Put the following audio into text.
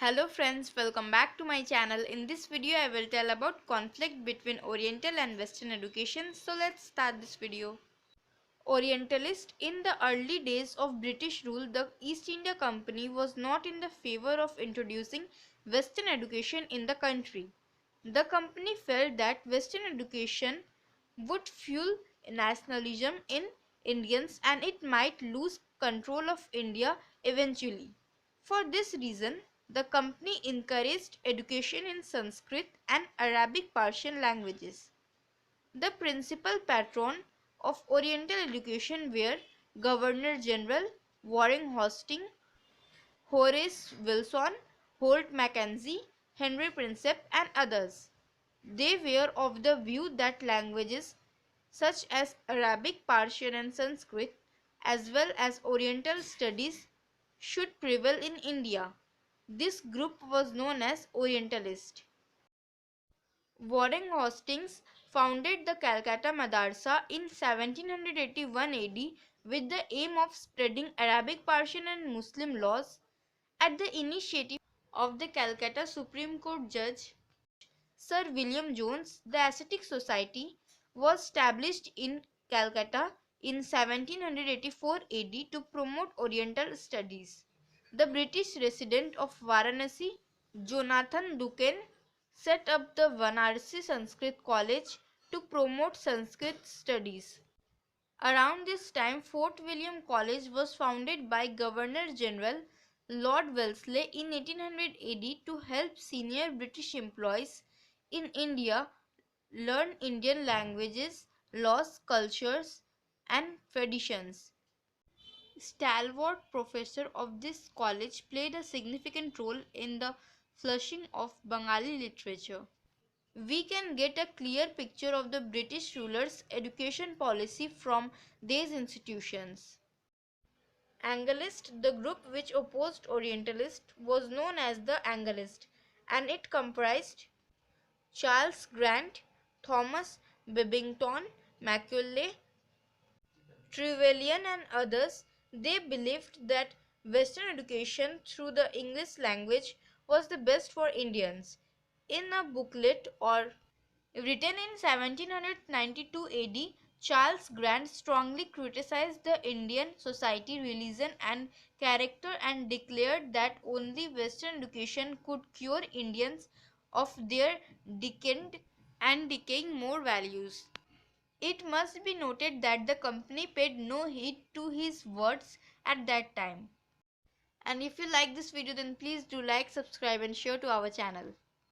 Hello friends, welcome back to my channel. In this video I will tell about conflict between Oriental and Western education. So let's start this video. Orientalist. In the early days of British rule, the East India Company was not in the favor of introducing Western education in the country. The company felt that Western education would fuel nationalism in Indians and it might lose control of India eventually. For this reason, the company encouraged education in Sanskrit and Arabic Persian languages. The principal patron of Oriental education were Governor General Warren Hastings, Horace Wilson, Holt Mackenzie, Henry Prinsep, and others. They were of the view that languages such as Arabic, Persian, and Sanskrit, as well as Oriental studies, should prevail in India. This group was known as Orientalist. Warren Hastings founded the Calcutta Madarsa in 1781 AD with the aim of spreading Arabic, Persian, and Muslim laws. At the initiative of the Calcutta Supreme Court Judge Sir William Jones, the Ascetic Society was established in Calcutta in 1784 AD to promote Oriental studies. The British resident of Varanasi, Jonathan Duncan, set up the Varanasi Sanskrit College to promote Sanskrit studies. Around this time, Fort William College was founded by Governor General Lord Wellesley in 1800 AD to help senior British employees in India learn Indian languages, laws, cultures, and traditions. Stalwart professor of this college played a significant role in the flourishing of Bengali literature. We can get a clear picture of the British rulers' education policy from these institutions. Anglist, the group which opposed Orientalist, was known as the Anglist, and it comprised Charles Grant, Thomas Babington Macaulay, Trevelyan, and others. They believed that Western education through the English language was the best for Indians. In a booklet or written in 1792 AD, Charles Grant strongly criticized the Indian society, religion, and character and declared that only Western education could cure Indians of their decadent and decaying moral values. It must be noted that the company paid no heed to his words at that time. And if you like this video, then please do like, subscribe, and share to our channel.